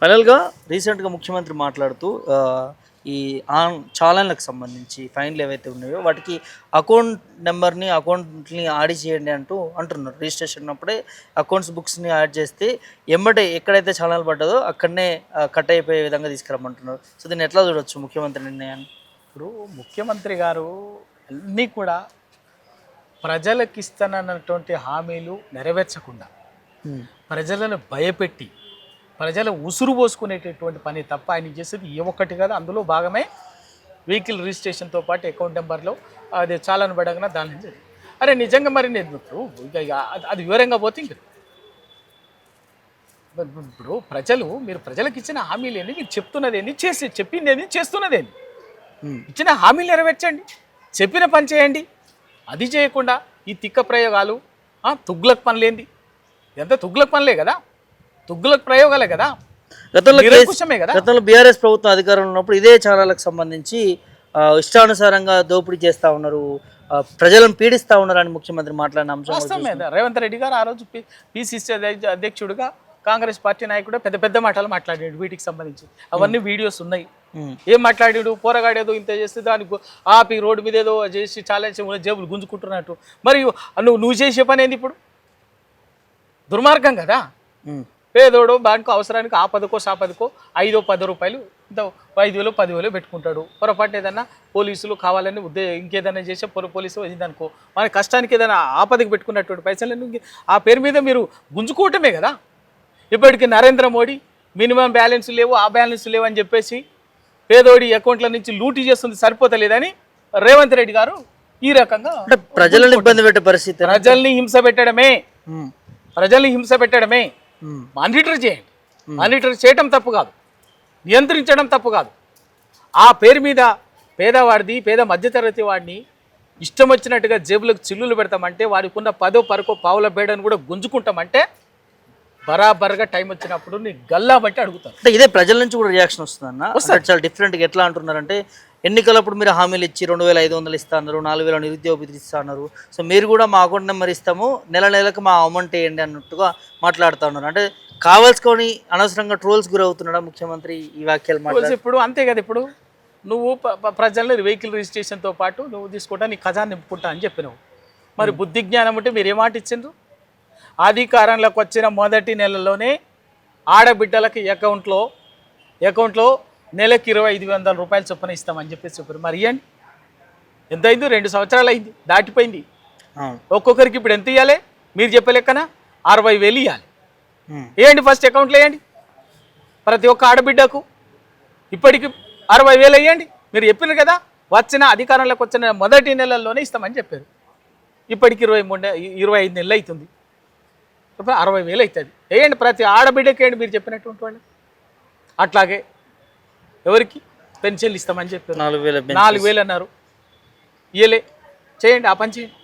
ఫైనల్గా రీసెంట్గా ముఖ్యమంత్రి మాట్లాడుతూ ఈ చాలన్లకు సంబంధించి ఫైన్లు ఏవైతే ఉన్నాయో వాటికి అకౌంట్ని యాడ్ చేయండి అంటున్నారు. రిజిస్ట్రేషన్ అప్పుడే అకౌంట్స్ బుక్స్ని యాడ్ చేస్తే ఎక్కడైతే చాలన్లు పడ్డదో అక్కడనే కట్ అయిపోయే విధంగా తీసుకురమ్మంటున్నారు. సో దీన్ని ఎట్లా చూడొచ్చు ముఖ్యమంత్రి నిర్ణయాన్ని? ఇప్పుడు ముఖ్యమంత్రి గారు అన్నీ కూడా ప్రజలకు ఇస్తానన్నటువంటి హామీలు నెరవేర్చకుండా ప్రజలను భయపెట్టి ప్రజల ఉసురు పోసుకునేటటువంటి పని తప్ప ఆయన చేసేది ఏ ఒక్కటి కాదు. అందులో భాగమే వెహికల్ రిజిస్ట్రేషన్తో పాటు అకౌంట్ నెంబర్లో అది చాలని పడగన దాని నుంచి అరే నిజంగా మరి నేను ఇప్పుడు అది వివరంగా పోతే ఇంక ఇప్పుడు మీరు ప్రజలకు ఇచ్చిన హామీలు ఏంటి, మీరు చెప్తున్నది ఏంటి, చెప్పింది ఏంటి, చేస్తున్నది ఏంటి, ఇచ్చిన హామీలు నెరవేర్చండి, చెప్పిన పని చేయండి. అది చేయకుండా ఈ తిక్క ప్రయోగాలు తుగ్లక్ పనులేంది, ఎంత తుగ్లక్ పనులే కదా, తుగ్లక్ ప్రయోగాలే కదా. గతంలో బీఆర్ఎస్ ప్రభుత్వం అధికారంలో ఉన్నప్పుడు ఇదే ఛానళ్ళకు సంబంధించి ఇష్టానుసారంగా దోపిడీ చేస్తూ ఉన్నారు, ప్రజలను పీడిస్తూ ఉన్నారని ముఖ్యమంత్రి మాట్లాడిన అంశం. రేవంత్ రెడ్డి గారు ఆ రోజు పిసిసి అధ్యక్షుడిగా కాంగ్రెస్ పార్టీ నాయకుడు పెద్ద పెద్ద మాటలు మాట్లాడాడు వీటికి సంబంధించి. అవన్నీ వీడియోస్ ఉన్నాయి. ఏం మాట్లాడాడు, పోరగాడేదో ఇంత చేస్తే దానికి ఆపి రోడ్డు మీద ఏదో చేసి చాలా జేబులు గుంజుకుంటున్నట్టు. మరి నువ్వు చేసే పని ఏంది ఇప్పుడు? దుర్మార్గం కదా. పేదోడు బ్యాంకు అవసరానికి ఆపదకో సాపదకో 5-10 రూపాయలు ఇంత 5,000 10,000 పెట్టుకుంటాడు. పొరపాటు ఏదన్నా పోలీసులు కావాలని ఇంకేదైనా చేసే పోలీసు వచ్చిందనుకో, మన కష్టానికి ఏదైనా ఆపదకి పెట్టుకున్నటువంటి పైసలను ఆ పేరు మీద మీరు గుంజుకోవటమే కదా. ఇప్పటికి నరేంద్ర మోడీ మినిమం బ్యాలెన్స్ లేవు, ఆ బ్యాలెన్స్ లేవు అని చెప్పేసి పేదోడి అకౌంట్ల నుంచి లూటీ చేస్తుంది, సరిపోతలేదని రేవంత్ రెడ్డి గారు ఈ రకంగా ప్రజలను ఇబ్బంది పెట్టే పరిస్థితి, ప్రజల్ని హింస పెట్టడమే. మానిటర్ చేయండి, మానిటర్ చేయటం తప్పు కాదు, నియంత్రించడం తప్పు కాదు. ఆ పేరు మీద పేదవాడిది, పేద మధ్యతరగతి వాడిని ఇష్టం వచ్చినట్టుగా జేబులకు చిల్లులు పెడతామంటే, వాడికి ఉన్న 10 పరకో పావుల బేడని కూడా గుంజుకుంటామంటే బరాబర్గా టైం వచ్చినప్పుడు నీ గల్లా బట్టి అడుగుతారు. అంటే ఇదే ప్రజల నుంచి కూడా రియాక్షన్ వస్తుందన్న. చాలా డిఫరెంట్గా ఎట్లా అంటున్నారంటే, ఎన్నికలప్పుడు మీరు హామీలు ఇచ్చి 2,500 ఇస్తా అన్నారు, 4,000 నిరుద్యోగ భృతి ఇస్తా అన్నారు, సో మీరు కూడా మా అకౌంట్ నెంబర్ ఇస్తాము, నెలకు మా అమౌంట్ వేయండి అన్నట్టుగా మాట్లాడుతూ ఉన్నారు. అంటే కావాల్సుకొని అనవసరంగా ట్రోల్స్ గురవుతున్నాడా ముఖ్యమంత్రి ఈ వ్యాఖ్యలు మాట్లాడు? ఇప్పుడు అంతే కదా. ఇప్పుడు నువ్వు ప్రజల్ని వెహికల్ రిజిస్ట్రేషన్తో పాటు నువ్వు తీసుకుంటా నీ ఖజానా నింపుకుంటా అని చెప్పినావు. మరి బుద్ధి జ్ఞానం ఉంటే మీరు ఏమాట ఇచ్చిండ్రు? అధికారంలోకి వచ్చిన మొదటి నెలలోనే ఆడబిడ్డలకి అకౌంట్లో నెలకి 2,500 రూపాయలు చొప్పున ఇస్తామని చెప్పేసి చెప్పారు. మరి ఇవ్వండి, ఎంత అయింది? 2 సంవత్సరాలు అయింది, దాటిపోయింది. ఒక్కొక్కరికి ఇప్పుడు ఎంత ఇవ్వాలి? మీరు చెప్పే లెక్కన 60,000 ఇవ్వాలి. వేయండి, ఫస్ట్ అకౌంట్లో వేయండి ప్రతి ఒక్క ఆడబిడ్డకు. ఇప్పటికి 60,000 వేయండి. మీరు చెప్పినారు కదా, అధికారంలోకి వచ్చిన మొదటి నెలల్లోనే ఇస్తామని చెప్పారు. ఇప్పటికి 25 నెలలు అవుతుంది, 60,000 అవుతుంది. వేయండి, ప్రతి ఆడబిడ్డకి వేయండి మీరు చెప్పినటువంటి వాళ్ళు. అట్లాగే ఎవరికి పెన్షన్లు ఇస్తామని చెప్పారు, 4,000 అన్నారు, ఇయలే. చేయండి, ఆ పని చేయండి.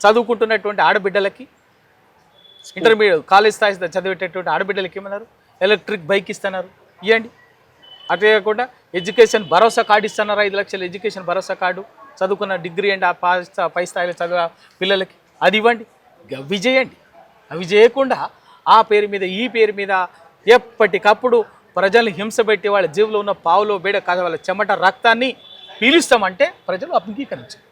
చదువుకుంటున్నటువంటి ఆడబిడ్డలకి, ఇంటర్మీడియట్ కాలేజ్ స్థాయి చదివేటటువంటి ఆడబిడ్డలకి ఏమన్నారు, ఎలక్ట్రిక్ బైక్ ఇస్తున్నారు, ఇవ్వండి. అదే కాకుండా ఎడ్యుకేషన్ భరోసా కార్డు ఇస్తున్నారు, 5 లక్షల ఎడ్యుకేషన్ భరోసా కార్డు, చదువుకున్న డిగ్రీ అండ్ పై స్థాయిలో చదివే పిల్లలకి అది ఇవ్వండి. అవి చేయండి. అవి చేయకుండా ఆ పేరు మీద ఈ పేరు మీద ఎప్పటికప్పుడు ప్రజల్ని హింస పెట్టి వాళ్ళ జీవులో ఉన్న పావులో బేడ వాళ్ళ చెమట రక్తాన్ని పీలుస్తామంటే ప్రజలు అంగీకరించారు.